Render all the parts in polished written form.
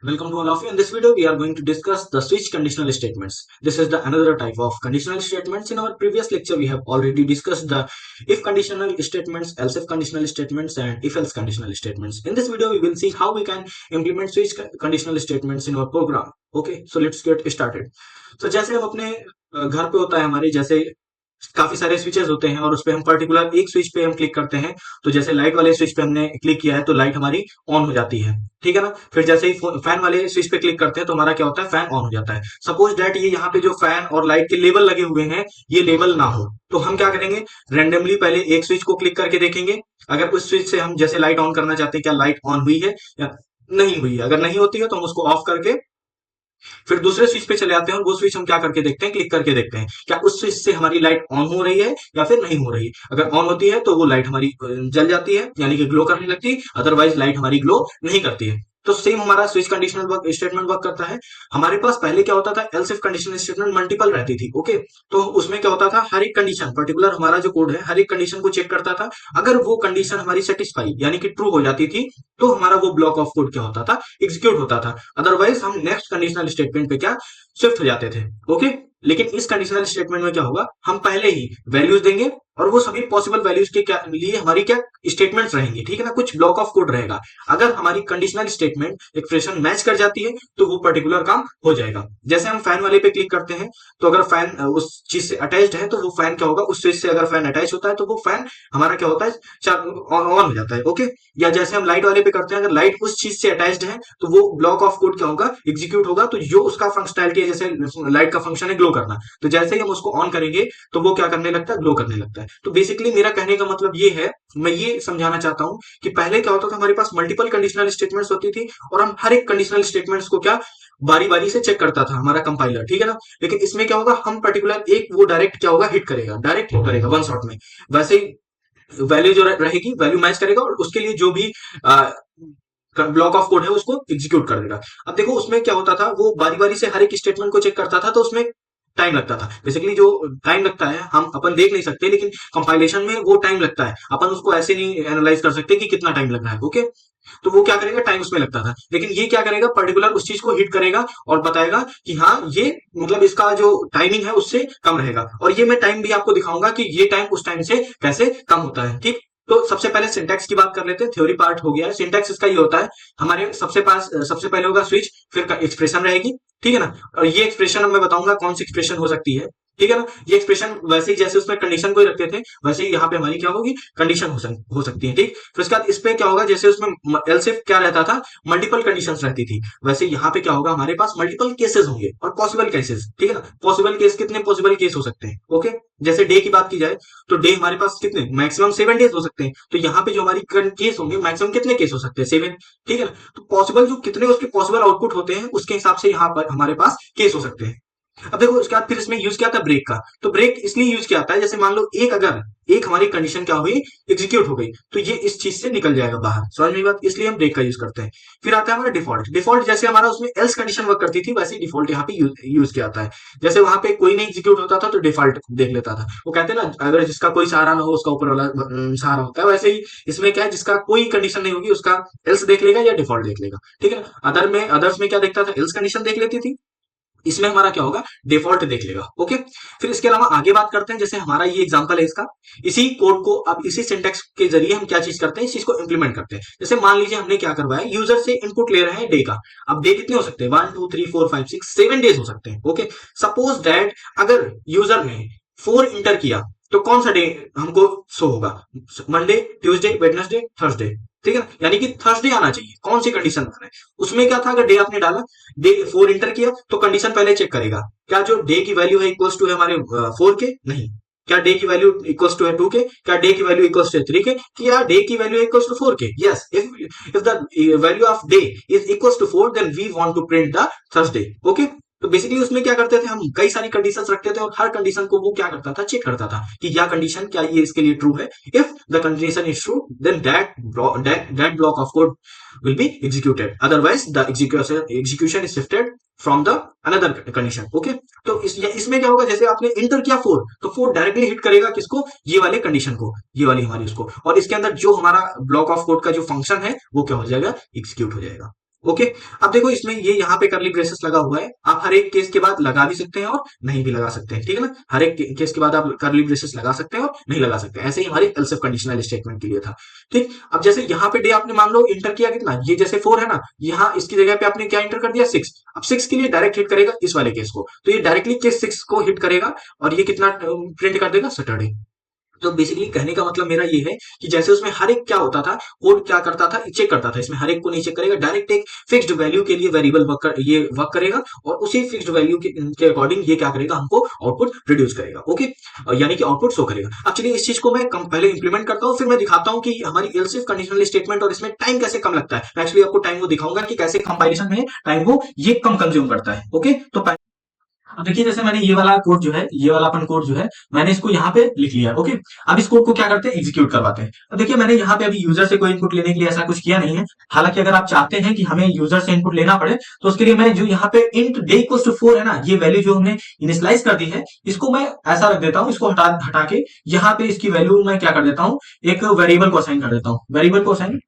Welcome to all of you. In this video, we are going to discuss the switch conditional statements. This is the another type of conditional statements. In our previous lecture, we have already discussed the if conditional statements, else if conditional statements, and if else conditional statements. In this video, we will see how we can implement switch conditional statements in our program. Okay, so let's get started. So जैसे हम अपने घर पे होता है हमारे जैसे काफी सारे स्विचेस होते हैं और उस पे हम पर्टिकुलर एक स्विच पे हम क्लिक करते हैं। तो जैसे लाइट वाले स्विच पे हमने क्लिक किया है तो लाइट हमारी ऑन हो जाती है, ठीक है ना। फिर जैसे ही फैन वाले स्विच पे क्लिक करते हैं तो हमारा क्या होता है, फैन ऑन हो जाता है। सपोज दैट ये यहाँ पे जो फैन और लाइट के लेबल लगे हुए हैं ये लेबल ना हो तो हम क्या करेंगे, रेंडमली पहले एक स्विच को क्लिक करके देखेंगे। अगर उस स्विच से हम जैसे लाइट ऑन करना चाहते हैं, क्या लाइट ऑन हुई है या नहीं हुई है। अगर नहीं होती है तो हम उसको ऑफ करके फिर दूसरे स्विच पे चले आते हैं और वो स्विच हम क्या करके देखते हैं, क्लिक करके देखते हैं क्या उस स्विच से हमारी लाइट ऑन हो रही है या फिर नहीं हो रही। अगर ऑन होती है तो वो लाइट हमारी जल जाती है यानी कि ग्लो करने लगती है, अदरवाइज लाइट हमारी ग्लो नहीं करती है। तो सेम हमारा switch conditional work statement work करता है। हमारे पास पहले क्या होता था, else if conditional statement multiple रहती थी। ओके, तो उसमें क्या होता था, हर एक कंडीशन पर्टिकुलर हमारा जो कोड है हर एक कंडीशन को चेक करता था। अगर वो कंडीशन हमारी सेटिस्फाई यानी कि ट्रू हो जाती थी तो हमारा वो ब्लॉक ऑफ कोड क्या होता था, एग्जीक्यूट होता था। अदरवाइज हम नेक्स्ट कंडीशनल स्टेटमेंट पे क्या शिफ्ट हो जाते थे। ओके, लेकिन इस कंडीशनल स्टेटमेंट में क्या होगा, हम पहले ही वैल्यूज देंगे और वो सभी पॉसिबल वैल्यूज के क्या लिए हमारी क्या स्टेटमेंट्स रहेंगी, ठीक है ना। कुछ ब्लॉक ऑफ कोड रहेगा। अगर हमारी कंडीशनल स्टेटमेंट एक्सप्रेशन मैच कर जाती है तो वो पर्टिकुलर काम हो जाएगा। जैसे हम फैन वाले पे क्लिक करते हैं तो अगर फैन उस चीज से अटैच्ड है तो वो फैन क्या होगा, उस चीज से अगर फैन अटैच होता है तो वो फैन हमारा क्या होता है, ऑन हो जाता है। ओके, या जैसे हम लाइट वाले पे करते हैं, अगर लाइट उस चीज से अटैच्ड है तो वो ब्लॉक ऑफ कोड क्या होगा, एग्जीक्यूट होगा। तो जो उसका फंक्शनैलिटी है, जैसे लाइट का फंक्शन है ग्लो करना, तो जैसे ही हम उसको ऑन करेंगे तो वो क्या करने लगता है, ग्लो करने लगता है। तो बेसिकली मेरा कहने का मतलब ये है, मैं ये समझाना चाहता हूं कि पहले क्या होता था, हमारे पास मल्टीपल कंडीशनल स्टेटमेंट्स होती थी और हम हर एक कंडीशनल स्टेटमेंट्स को क्या बारी बारी से चेक करता था हमारा कंपाइलर, ठीक है ना। लेकिन इसमें क्या होगा, हम पर्टिकुलर एक वो डायरेक्ट क्या होगा, हिट करेगा, डायरेक्ट हिट करेगा वन शॉट में। वैसे ही वैल्यू जो रहेगी वैल्यू मैच करेगा और उसके लिए जो भी ब्लॉक ऑफ कोड है उसको एग्जीक्यूट कर देगा। अब देखो उसमें क्या होता था, वो बारी बारी से हर एक स्टेटमेंट को चेक करता था तो उसमें टाइम लगता था। बेसिकली जो टाइम लगता है हम अपन देख नहीं सकते, लेकिन कंपाइलेशन में वो टाइम लगता है। अपन उसको ऐसे नहीं एनालाइज कर सकते कि कितना टाइम लग रहा है। ओके, तो वो क्या करेगा, टाइम उसमें लगता था। लेकिन ये क्या करेगा, पर्टिकुलर उस चीज को हिट करेगा और बताएगा कि हाँ ये मतलब इसका जो टाइमिंग है उससे कम रहेगा। और ये मैं टाइम भी आपको दिखाऊंगा कि ये टाइम उस टाइम से कैसे कम होता है, ठीक। तो सबसे पहले सिंटैक्स की बात कर लेते हैं, थ्योरी पार्ट हो गया है। सिंटैक्स इसका ये होता है, हमारे सबसे पहले होगा स्विच, फिर एक्सप्रेशन रहेगी, ठीक है ना। और ये एक्सप्रेशन अब मैं बताऊंगा कौन सी एक्सप्रेशन हो सकती है, ठीक है ना। ये एक्सप्रेशन वैसे ही जैसे उसमें कंडीशन को ही रखते थे वैसे ही यहाँ पे हमारी क्या होगी, कंडीशन हो सकती है, ठीक। फिर उसके बाद इस पे क्या होगा, जैसे उसमें एल्स इफ क्या रहता था, मल्टीपल कंडीशंस रहती थी, वैसे यहाँ पे क्या होगा, हमारे पास मल्टीपल केसेस होंगे और पॉसिबल केसेस, ठीक है ना। पॉसिबल केस कितने पॉसिबल केस हो सकते हैं, ओके। जैसे डे की बात की जाए तो डे हमारे पास कितने, मैक्सिमम 7 डेज हो सकते हैं। तो यहाँ पे जो हमारी केस होंगे मैक्सिमम कितने केस हो सकते हैं, 7, ठीक है ना। तो पॉसिबल जो कितने उसके पॉसिबल आउटपुट होते हैं उसके हिसाब से यहाँ पर हमारे पास केस हो सकते हैं। अब देखो उसके बाद फिर इसमें यूज किया था ब्रेक का। तो ब्रेक इसलिए यूज किया था, जैसे मान लो अगर एक हमारी कंडीशन क्या हुई, एग्जीक्यूट हो गई, तो ये इस चीज से निकल जाएगा बाहर, समझ में बात, इसलिए हम ब्रेक का यूज करते हैं। फिर आता है हमारा डिफॉल्ट। डिफॉल्ट जैसे हमारा उसमें एल्स कंडीशन वर्क करती थी वैसे ही डिफॉल्ट यहाँ पे यूज किया जाता है। जैसे वहां पे कोई नहीं एग्जीक्यूट होता था तो डिफॉल्ट देख लेता था। वो कहते हैं ना, अगर जिसका कोई सहारा ना हो उसका ऊपर वाला सहारा होता है, वैसे ही इसमें क्या है, जिसका कोई कंडीशन नहीं होगी उसका एल्स देख लेगा या डिफॉल्ट देख लेगा, ठीक है ना। अदर्स में क्या देखता था, एल्स कंडीशन देख लेती थी, इसमें हमारा क्या होगा, डिफॉल्ट देख लेगा। ओके, फिर इसके अलावा आगे बात करते हैं, जैसे हमारा ये एग्जांपल है इसका, इसी कोड को अब इसी सिंटेक्स के जरिए हम क्या चीज करते हैं, इस चीज को इंप्लीमेंट करते हैं। जैसे मान लीजिए हमने क्या करवाया, यूजर से इनपुट ले रहे हैं डे का। अब डे कितने हो सकते हैं, 1 2 3 4 5 6 7 डेज हो सकते हैं। ओके, सपोज दैट अगर यूजर ने 4 इंटर किया तो कौन सा डे हमको शो होगा, मंडे, ट्यूसडे, वेडनेसडे, थर्सडे, ठीक है ना। यानी कि थर्सडे आना चाहिए, कौन सी कंडीशन बना है उसमें क्या था, अगर डे आपने डाला, डे 4 इंटर किया तो कंडीशन पहले चेक करेगा, क्या जो डे की वैल्यू है इक्वल्स टू है हमारे 4 के, नहीं। क्या डे की वैल्यू इक्वल्स टू है 2 के, क्या डे की वैल्यू इक्वल्स टू है 3 के, क्या डे की वैल्यू इक्वल्स टू 4 के। Yes, if the value of day is equals to 4 then we want to print the Thursday. Okay, तो बेसिकली उसमें क्या करते थे, हम कई सारी कंडीशंस रखते थे और हर कंडीशन को वो क्या करता था, चेक करता था कि यह कंडीशन क्या ये इसके लिए ट्रू है। If the condition is true then that block of code will be executed, otherwise the execution is shifted from the another condition। Okay, तो इसमें क्या होगा, जैसे आपने इंटर किया 4 तो 4 डायरेक्टली हिट करेगा किसको, ये वाले कंडीशन को, ये वाली हमारी उसको, और इसके अंदर जो हमारा ब्लॉक ऑफ कोड का जो फंक्शन है वो क्या हो जाएगा, एग्जीक्यूट हो जाएगा। ओके। अब देखो इसमें ये यहाँ पे करली ब्रेसेस लगा हुआ है, आप हर एक केस के बाद लगा भी सकते हैं और नहीं भी लगा सकते हैं, ठीक है ना। हर एक केस के बाद आप करली ब्रेसेस लगा सकते हैं और नहीं लगा सकते हैं। ऐसे ही हमारे एल्स इफ कंडीशनल स्टेटमेंट के लिए था। ठीक, अब जैसे यहाँ पे डे आपने मान लो इंटर किया कितना, ये जैसे 4 है ना, यहाँ इसकी जगह पे आपने क्या इंटर कर दिया 6। अब 6 के लिए डायरेक्ट हिट करेगा इस वाले केस को, तो ये डायरेक्टली केस 6 को हिट करेगा और ये कितना प्रिंट कर देगा, सैटरडे। तो बेसिकली कहने का मतलब मेरा ये है कि जैसे उसमें हर एक क्या होता था, कोड क्या करता था, चेक करता था, इसमें हर एक को नहीं चेक करेगा, डायरेक्ट एक फिक्स्ड वैल्यू के लिए वेरिएबल ये वर्क करेगा और उसी फिक्स्ड वैल्यू के अकॉर्डिंग ये क्या करेगा, हमको आउटपुट प्रोड्यूस करेगा। ओके, यानी कि आउटपुट शो करेगा। अब चलिए इस चीज को मैं पहले इंप्लीमेंट करता हूँ, फिर मैं दिखाता हूँ कि हमारी एल्स इफ कंडीशनल स्टेटमेंट और इसमें टाइम कैसे कम लगता है। मैं एक्चुअली आपको टाइम वो दिखाऊंगा कि कैसे कंपाइलेशन में टाइम वो ये कम कंज्यूम करता है। ओके, तो अब देखिए जैसे मैंने ये वाला कोड जो है, ये वाला अपन कोड जो है, मैंने इसको यहाँ पे लिख लिया। ओके, अब इस कोड को क्या करते हैं, एग्जीक्यूट करवाते हैं। अब देखिए मैंने यहाँ पे अभी यूजर से कोई इनपुट लेने के लिए ऐसा कुछ किया नहीं है। हालांकि अगर आप चाहते हैं कि हमें यूजर से इनपुट लेना पड़े, तो उसके लिए मैं जो यहाँ पे इंट डे इक्वल्स टू 4 है ना, ये वैल्यू जो हमने इनिशियलाइज कर दी है, इसको मैं ऐसा रख देता हूँ, इसको हटा हटा के यहाँ पे इसकी वैल्यू मैं क्या कर देता हूँ, एक वेरिएबल को असाइन कर देता हूँ। वेरिएबल को असाइन,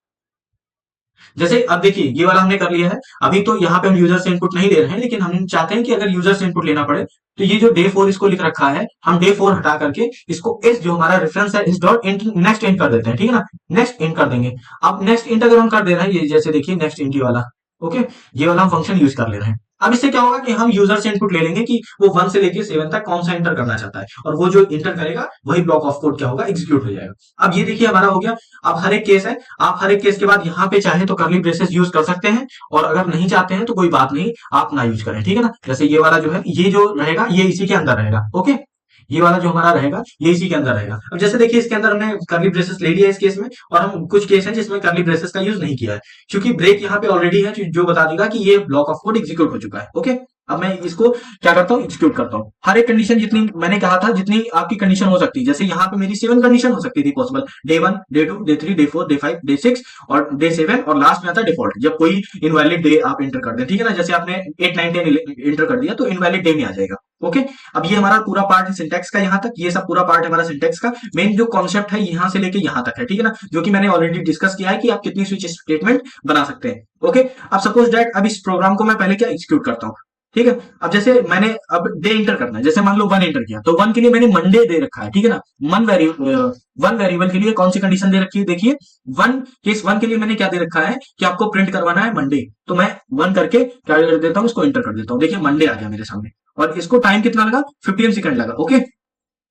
जैसे अब देखिए ये वाला हमने कर लिया है। अभी तो यहाँ पे हम यूजर से इनपुट नहीं ले रहे हैं, लेकिन हम चाहते हैं कि अगर यूजर से इनपुट लेना पड़े, तो ये जो डे 4 इसको लिख रखा है, हम डे 4 हटा करके इसको इस जो हमारा रेफरेंस है इस डॉट इंट नेक्स्ट इंट कर देते हैं, ठीक है ना। नेक्स्ट इंट कर देंगे। अब नेक्स्ट इंट अगर हम कर दे रहे हैं, ये जैसे देखिए नेक्स्ट इंट वाला, ओके, ये वाला हम फंक्शन यूज कर ले रहे हैं। अब इससे क्या होगा कि हम यूजर से इनपुट ले लेंगे कि वो 1 से लेके 7 तक कौन सा इंटर करना चाहता है, और वो जो इंटर करेगा वही ब्लॉक ऑफ कोड क्या होगा, एग्जीक्यूट हो जाएगा। अब ये देखिए हमारा हो गया। अब हर एक केस है, आप हर एक केस के बाद यहाँ पे चाहे तो करली ब्रेसेस यूज कर सकते हैं, और अगर नहीं चाहते हैं तो कोई बात नहीं, आप ना यूज करें, ठीक है ना। जैसे ये वाला जो है, ये जो रहेगा ये इसी के अंदर रहेगा। ओके, ये वाला जो हमारा रहेगा ये इसी के अंदर रहेगा। अब जैसे देखिए इसके अंदर हमने करली ब्रेसेस ले लिया इस केस में, और हम कुछ केस हैं जिसमें करली ब्रेसेस का यूज नहीं किया है, क्योंकि ब्रेक यहाँ पे ऑलरेडी है जो बता देगा कि ये ब्लॉक ऑफ कोड एग्जीक्यूट हो चुका है। ओके, अब मैं इसको क्या करता हूँ, एग्जीक्यूट करता हूँ। हर एक कंडीशन, जितनी मैंने कहा था जितनी आपकी कंडीशन हो सकती है, जैसे यहाँ पे मेरी 7 कंडीशन हो सकती थी possible, day 1, day 2, day 3, day 4, day 5, day 6 और डे 7, और लास्ट में आता है डिफॉल्ट, जब कोई इनवैलिड डे आप एंटर कर दें, ठीक है ना। जैसे आपने 8, 9, 10 एंटर कर दिया तो इनवैलिड डे में आ जाएगा। ओके, अब ये हमारा पूरा पार्ट है सिंटेक्स का, यहाँ तक ये सब पूरा पार्ट है हमारा सिंटेक्स का। मेन जो कॉन्सेप्ट है यहाँ से लेके यहाँ तक है, ठीक है ना, जो कि मैंने ऑलरेडी डिस्कस किया है कि आप कितनी स्विच स्टेटमेंट बना सकते हैं। ओके, अब सपोज दैट अब इस प्रोग्राम को मैं पहले क्या एग्जीक्यूट करता हूँ, ठीक है। अब जैसे मैंने अब डे इंटर करना है, जैसे मान लो 1 इंटर किया, तो 1 के लिए मैंने मंडे दे रखा है, ठीक है ना। वन वेरिएबल के लिए कौन सी कंडीशन दे रखी है, देखिए 1 के लिए मैंने क्या दे रखा है कि आपको प्रिंट करवाना है मंडे, तो मैं 1 करके क्या कर देता हूँ, इसको इंटर कर देता हूँ। देखिए मंडे आ गया मेरे सामने, और इसको टाइम कितना लगा, 15 सेकंड लगा। ओके,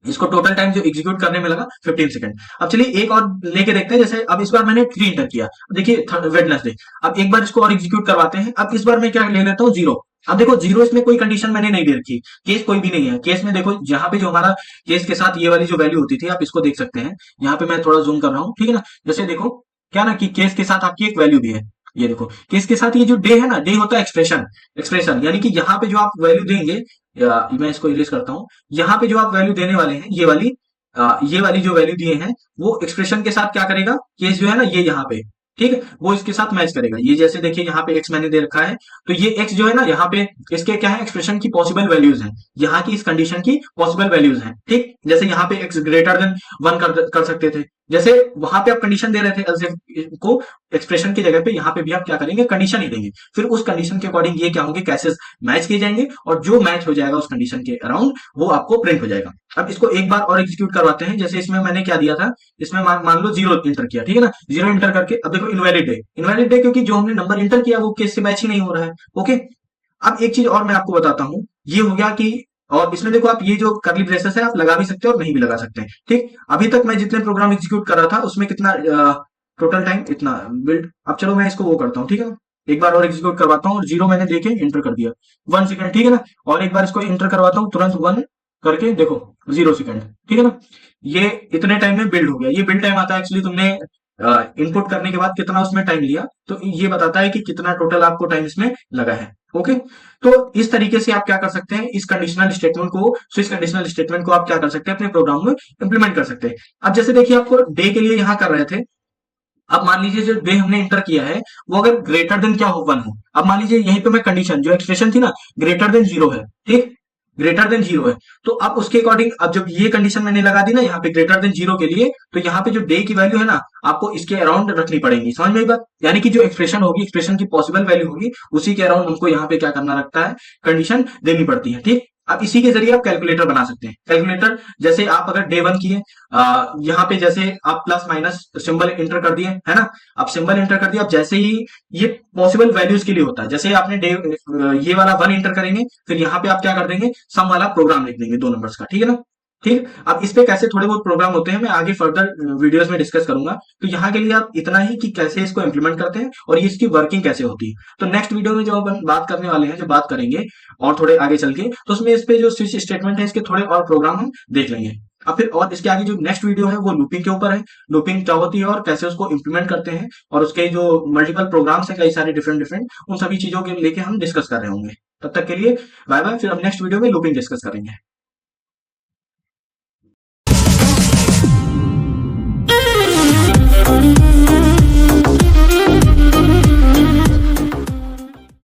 इसको टोटल टाइम जो एग्जीक्यूट करने में लगा 15 सेकंड। अब चलिए एक और लेके देखते हैं। जैसे अब इस बार मैंने 3 इंटर किया, देखिए वेडनेसडे। अब एक बार इसको और एग्जीक्यूट करवाते हैं। अब इस बार मैं क्या ले लेता हूँ, 0। अब देखो 0, इसमें कोई कंडीशन मैंने नहीं दे रखी, केस कोई भी नहीं है। केस में देखो जहां पे जो हमारा केस के साथ ये वाली जो वैल्यू होती थी, आप इसको देख सकते हैं। यहाँ पे मैं थोड़ा जूम कर रहा हूँ, ठीक है ना। जैसे देखो क्या ना कि केस के साथ आपकी एक वैल्यू भी है। ये देखो केस के साथ ये जो डे है ना, डे होता है एक्सप्रेशन। एक्सप्रेशन यानी कि यहाँ पे जो आप वैल्यू देंगे, या मैं इसको इरेज करता हूँ, यहाँ पे जो आप वैल्यू देने वाले हैं, ये वाली जो वैल्यू दिए हैं, वो एक्सप्रेशन के साथ क्या करेगा, केस जो है ना ये यहाँ पे, ठीक है, वो इसके साथ मैच करेगा। ये जैसे देखिए यहाँ पे x मैंने दे रखा है, तो ये x जो है ना यहाँ पे इसके क्या है, एक्सप्रेशन की पॉसिबल वैल्यूज हैं, यहाँ की इस कंडीशन की पॉसिबल वैल्यूज हैं, ठीक। जैसे यहाँ पे x ग्रेटर देन 1 कर सकते थे, जैसे वहां पे आप कंडीशन दे रहे थे एल्स को, एक्सप्रेशन की जगह पे यहाँ पे भी आप क्या करेंगे, कंडीशन ही देंगे। फिर उस कंडीशन के अकॉर्डिंग ये क्या होंगे, कैसेस मैच किए जाएंगे, और जो मैच हो जाएगा उस कंडीशन के अराउंड वो आपको प्रिंट हो जाएगा। अब इसको एक बार और एग्जीक्यूट करवाते हैं। जैसे इसमें मैंने क्या दिया था, इसमें मान लो 0 इंटर किया, ठीक है ना। 0 इंटर करके अब देखो इनवैलिड डे क्योंकि जो हमने नंबर इंटर किया वो केस से मैच ही नहीं हो रहा है। ओके, अब एक चीज और मैं आपको बताता हूं, ये हो गया कि, और इसमें देखो आप ये जो करली ब्रेसेस है आप लगा भी सकते हो और नहीं भी लगा सकते हैं, ठीक। अभी तक मैं जितने प्रोग्राम एग्जीक्यूट कर रहा था उसमें कितना टोटल टाइम इतना बिल्ड। अब चलो मैं इसको वो करता हूँ, ठीक है ना, एक बार और एग्जीक्यूट करवाता हूँ, और 0 मैंने देके इंटर कर दिया, 1 सेकंड, ठीक है ना। और एक बार इसको इंटर करवाता हूँ तुरंत 1 करके, देखो 0 सेकंड, ठीक है ना। ये इतने टाइम में बिल्ड हो गया। ये बिल्ड टाइम आता है एक्चुअली तुमने इनपुट करने के बाद कितना उसमें टाइम लिया, तो ये बताता है कि कितना टोटल आपको टाइम इसमें लगा है। ओके, तो इस तरीके से आप क्या कर सकते हैं, इस कंडीशनल स्टेटमेंट को, स्विच कंडीशनल स्टेटमेंट को आप क्या कर सकते हैं, अपने प्रोग्राम में इंप्लीमेंट कर सकते हैं। अब जैसे देखिए आपको डे के लिए यहां कर रहे थे, अब मान लीजिए जो डे हमने इंटर किया है वो अगर ग्रेटर देन क्या हो, 1 हो। अब मान लीजिए यहीं पे मैं कंडीशन जो एक्सप्रेशन थी ना, ग्रेटर देन 0 है, ठीक, ग्रेटर देन जीरो है, तो अब उसके अकॉर्डिंग अब जब ये कंडीशन मैंने लगा दी ना यहाँ पे ग्रेटर देन जीरो के लिए, तो यहाँ पे जो डे की वैल्यू है ना आपको इसके अराउंड रखनी पड़ेगी। समझ में आई बात? यानी कि जो एक्सप्रेशन होगी, एक्सप्रेशन की पॉसिबल वैल्यू होगी, उसी के अराउंड हमको यहाँ पे क्या करना रखता है, कंडीशन देनी पड़ती है। ठीक, अब इसी के जरिए आप कैलकुलेटर बना सकते हैं। कैलकुलेटर जैसे आप अगर डे वन किए, यहाँ पे जैसे आप प्लस माइनस सिंबल इंटर कर दिए, है ना, आप सिंबल इंटर कर दिया, अब जैसे ही ये पॉसिबल वैल्यूज के लिए होता है, जैसे आपने डे ये वाला वन इंटर करेंगे, फिर यहाँ पे आप क्या कर देंगे, सम वाला प्रोग्राम लिख देंगे 2 नंबर्स का, ठीक है ना। ठीक, अब इस पे कैसे थोड़े बहुत प्रोग्राम होते हैं मैं आगे फर्दर वीडियोस में डिस्कस करूंगा। तो यहाँ के लिए आप इतना ही कि कैसे इसको इंप्लीमेंट करते हैं और ये इसकी वर्किंग कैसे होती है। तो नेक्स्ट वीडियो में जो अपन बात करने वाले हैं, जो बात करेंगे और थोड़े आगे चल के, तो उसमें इस पे जो स्विच स्टेटमेंट है इसके थोड़े और प्रोग्राम हम देख लेंगे। अब फिर और इसके आगे जो नेक्स्ट वीडियो है वो लूपिंग के ऊपर है, लूपिंग क्या होती है और कैसे उसको इंप्लीमेंट करते हैं, और उसके जो मल्टीपल प्रोग्राम्स हैं कई सारे डिफरेंट डिफरेंट, उन सभी चीजों के लेके हम डिस्कस कर रहे होंगे। तब तक के लिए बाय बाय, फिर हम नेक्स्ट वीडियो में लूपिंग डिस्कस करेंगे।